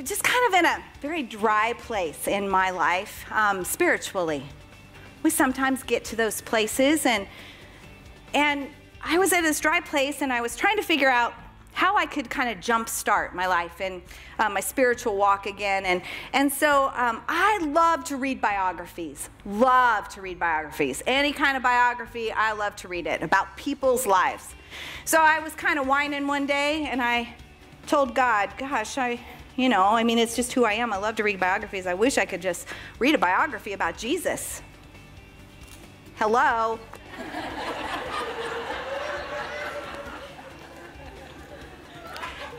just kind of in a very dry place in my life, spiritually. We sometimes get to those places, and I was at this dry place, and I was trying to figure out how I could kind of jumpstart my life and my spiritual walk again. And so I love to read biographies, Any kind of biography, I love to read it, about people's lives. So I was kind of whining one day, and I told God, gosh, it's just who I am. I love to read biographies. I wish I could just read a biography about Jesus. Hello?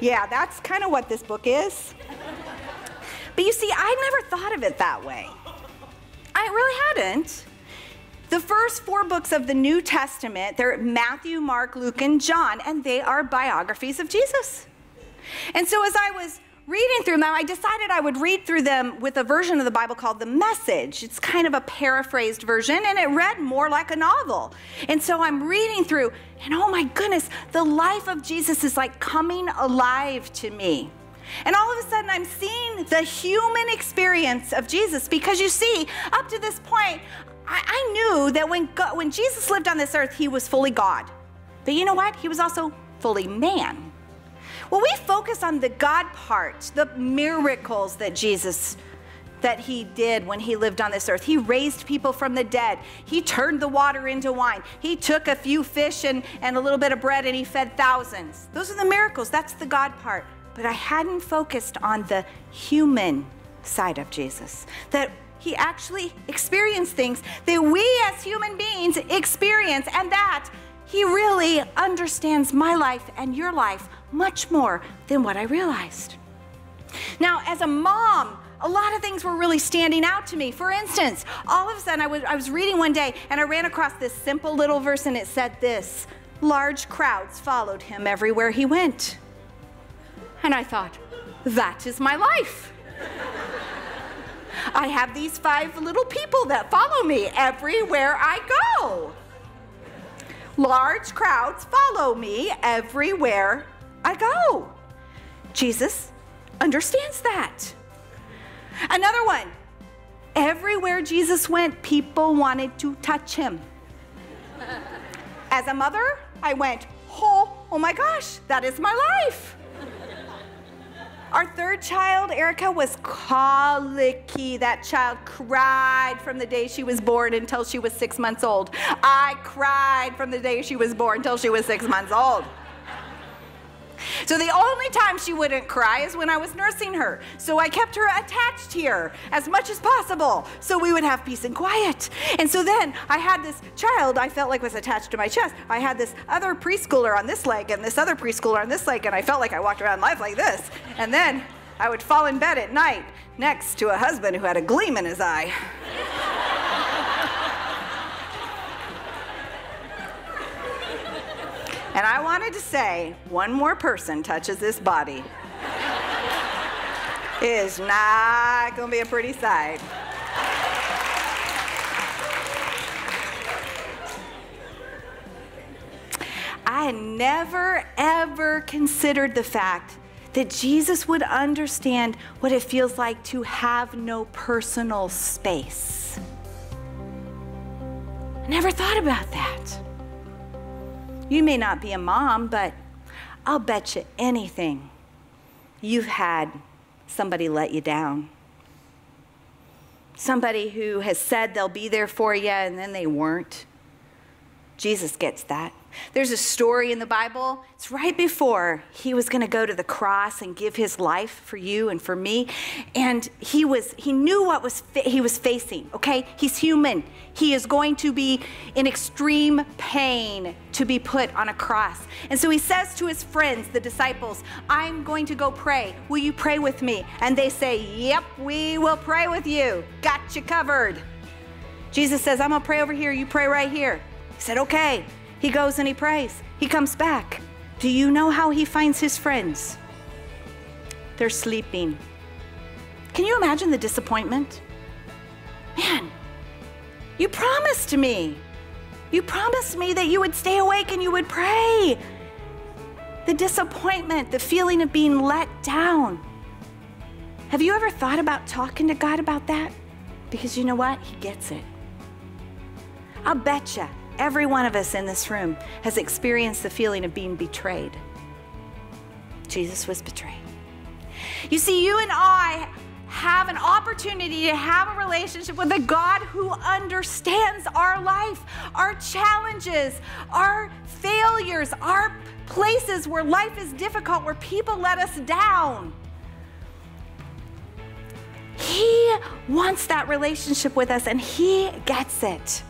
Yeah, that's kind of what this book is. But you see, I never thought of it that way. I really hadn't. The first 4 books of the New Testament, they're Matthew, Mark, Luke, and John, and they are biographies of Jesus. And so as I was reading through them, I decided I would read through them with a version of the Bible called The Message. It's kind of a paraphrased version, and it read more like a novel. And so I'm reading through, and oh my goodness, the life of Jesus is like coming alive to me. And all of a sudden, I'm seeing the human experience of Jesus, because you see, up to this point, I knew that when Jesus lived on this earth, he was fully God. But you know what? He was also fully man. When we focus on the God part, the miracles that he did when he lived on this earth. He raised people from the dead. He turned the water into wine. He took a few fish and a little bit of bread, and he fed thousands. Those are the miracles. That's the God part. But I hadn't focused on the human side of Jesus, that he actually experienced things that we as human beings experience, and that he really understands my life and your life much more than what I realized. Now, as a mom, a lot of things were really standing out to me. For instance, all of a sudden I was reading one day, and I ran across this simple little verse, and it said this: large crowds followed him everywhere he went. And I thought, that is my life. I have these 5 little people that follow me everywhere I go. Large crowds follow me everywhere I go. Jesus understands that. Another one. Everywhere Jesus went, people wanted to touch him. As a mother, I went, oh my gosh, that is my life. Our 3rd child, Erica, was colicky. That child cried from the day she was born until she was 6 months old. I cried from the day she was born until she was 6 months old. So the only time she wouldn't cry is when I was nursing her. So I kept her attached here as much as possible so we would have peace and quiet. And so then I had this child I felt like was attached to my chest. I had this other preschooler on this leg and this other preschooler on this leg, and I felt like I walked around life like this. And then I would fall in bed at night next to a husband who had a gleam in his eye. And I wanted to say, one more person touches this body, it is not going to be a pretty sight. I had never, ever considered the fact that Jesus would understand what it feels like to have no personal space. I never thought about that. You may not be a mom, but I'll bet you anything you've had somebody let you down. Somebody who has said they'll be there for you, and then they weren't. Jesus gets that. There's a story in the Bible. It's right before he was going to go to the cross and give his life for you and for me. And he knew what he was facing, okay? He's human. He is going to be in extreme pain to be put on a cross. And so he says to his friends, the disciples, I'm going to go pray. Will you pray with me? And they say, yep, we will pray with you. Got you covered. Jesus says, I'm going to pray over here. You pray right here. He said, okay. He goes and he prays. He comes back. Do you know how he finds his friends? They're sleeping. Can you imagine the disappointment? Man, you promised me. You promised me that you would stay awake and you would pray. The disappointment, the feeling of being let down. Have you ever thought about talking to God about that? Because you know what? He gets it. I'll betcha every one of us in this room has experienced the feeling of being betrayed. Jesus was betrayed. You see, you and I have an opportunity to have a relationship with a God who understands our life, our challenges, our failures, our places where life is difficult, where people let us down. He wants that relationship with us, and he gets it.